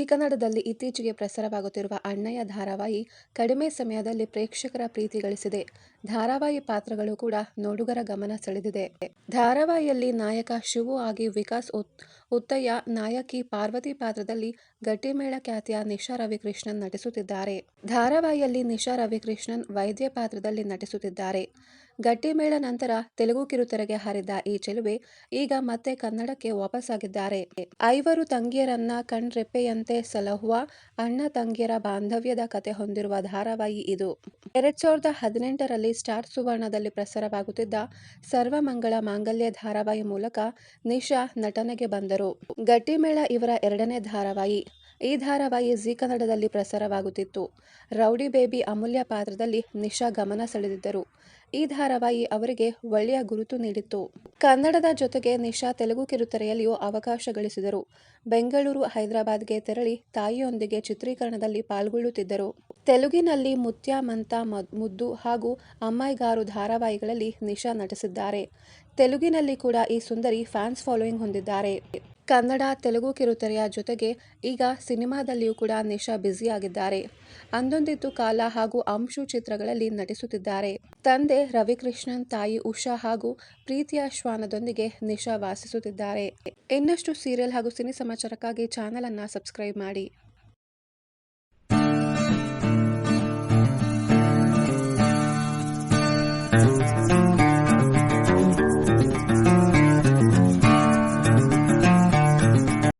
ಕನ್ನಡದಲ್ಲಿ ಇತ್ತೀಚೆಗೆ ಪ್ರಸಾರವಾಗುತ್ತಿರುವ ಅಣ್ಣಯ್ಯ ಧಾರಾವಾಹಿ ಕಡಿಮೆ ಸಮಯದಲ್ಲಿ ಪ್ರೇಕ್ಷಕರ ಪ್ರೀತಿ ಗಳಿಸಿದೆ. ಧಾರಾವಾಹಿ ಪಾತ್ರಗಳು ಕೂಡ ನೋಡುಗರ ಗಮನ ಸೆಳೆದಿದೆ. ಧಾರಾವಾಹಿಯಲ್ಲಿ ನಾಯಕ ಶಿವು ಆಗಿ ವಿಕಾಸ್ ಉತ್ತಯ್ಯ, ನಾಯಕಿ ಪಾರ್ವತಿ ಪಾತ್ರದಲ್ಲಿ ಗಟ್ಟಿಮೇಳ ಖ್ಯಾತಿಯ ನಿಶಾ ರವಿಕೃಷ್ಣನ್ ನಟಿಸುತ್ತಿದ್ದಾರೆ. ಧಾರಾವಾಹಿಯಲ್ಲಿ ನಿಶಾ ರವಿಕೃಷ್ಣನ್ ವೈದ್ಯೆ ಪಾತ್ರದಲ್ಲಿ ನಟಿಸುತ್ತಿದ್ದಾರೆ. ಗಟ್ಟಿಮೇಳ ನಂತರ ತೆಲುಗು ಕಿರುತೆರೆಗೆ ಹಾರಿದ್ದ ಈ ಚೆಲುವೆ ಈಗ ಮತ್ತೆ ಕನ್ನಡಕ್ಕೆ ವಾಪಸ್ಸಾಗಿದ್ದಾರೆ. ಐವರು ತಂಗಿಯರನ್ನ ಕಣ್ರೆಪ್ಪೆಯಂತೆ ಸಲಹುವ ಅಣ್ಣ ತಂಗಿಯರ ಬಾಂಧವ್ಯದ ಕತೆ ಹೊಂದಿರುವ ಧಾರಾವಾಹಿ ಇದು. 2018ರಲ್ಲಿ ಸ್ಟಾರ್ ಸುವರ್ಣದಲ್ಲಿ ಪ್ರಸಾರವಾಗುತ್ತಿದ್ದ ಸರ್ವಮಂಗಳ ಮಾಂಗಲ್ಯ ಧಾರಾವಾಹಿ ಮೂಲಕ ನಿಶಾ ನಟನೆಗೆ ಬಂದರು. ಗಟ್ಟಿಮೇಳ ಇವರ ಎರಡನೇ ಧಾರಾವಾಹಿ. ಈ ಧಾರಾವಾಹಿ ಜೀ ಕನ್ನಡದಲ್ಲಿ ಪ್ರಸಾರವಾಗುತ್ತಿತ್ತು. ರೌಡಿ ಬೇಬಿ ಅಮೂಲ್ಯ ಪಾತ್ರದಲ್ಲಿ ನಿಶಾ ಗಮನ ಸೆಳೆದಿದ್ದರು. ಈ ಧಾರಾವಾಹಿ ಅವರಿಗೆ ಒಳ್ಳೆಯ ಗುರುತು ನೀಡಿತ್ತು. ಕನ್ನಡದ ಜೊತೆಗೆ ನಿಶಾ ತೆಲುಗು ಕಿರುತೆರೆಯಲ್ಲಿಯೂ ಅವಕಾಶ ಗಳಿಸಿದರು. ಬೆಂಗಳೂರು, ಹೈದರಾಬಾದ್ಗೆ ತೆರಳಿ ತಾಯಿಯೊಂದಿಗೆ ಚಿತ್ರೀಕರಣದಲ್ಲಿ ಪಾಲ್ಗೊಳ್ಳುತ್ತಿದ್ದರು. ತೆಲುಗಿನಲ್ಲಿ ಮುತ್ಯ, ಮಂತ, ಮುದ್ದು ಹಾಗೂ ಅಮ್ಮಾಯಿಗಾರು ಧಾರಾವಾಹಿಗಳಲ್ಲಿ ನಿಶಾ ನಟಿಸಿದ್ದಾರೆ. ತೆಲುಗಿನಲ್ಲಿ ಕೂಡ ಈ ಸುಂದರಿ ಫ್ಯಾನ್ಸ್ ಫಾಲೋಯಿಂಗ್ ಹೊಂದಿದ್ದಾರೆ. ಕನ್ನಡ, ತೆಲುಗು ಕಿರುತೆರೆಯ ಜೊತೆಗೆ ಈಗ ಸಿನಿಮಾದಲ್ಲಿಯೂ ಕೂಡ ನಿಶಾ ಬ್ಯುಸಿಯಾಗಿದ್ದಾರೆ. ಅಂದೊಂದಿತ್ತು ಕಾಲ ಹಾಗೂ ಅಂಶು ಚಿತ್ರಗಳಲ್ಲಿ ನಟಿಸುತ್ತಿದ್ದಾರೆ. ತಂದೆ ರವಿಕೃಷ್ಣನ್, ತಾಯಿ ಉಷಾ ಹಾಗೂ ಪ್ರೀತಿಯ ಶ್ವಾನದೊಂದಿಗೆ ನಿಶಾ ವಾಸಿಸುತ್ತಿದ್ದಾರೆ. ಇನ್ನಷ್ಟು ಸೀರಿಯಲ್ ಹಾಗೂ ಸಿನಿ ಸಮಾಚಾರಕ್ಕಾಗಿ ಚಾನೆಲ್ ಅನ್ನು ಸಬ್ಸ್ಕ್ರೈಬ್ ಮಾಡಿ.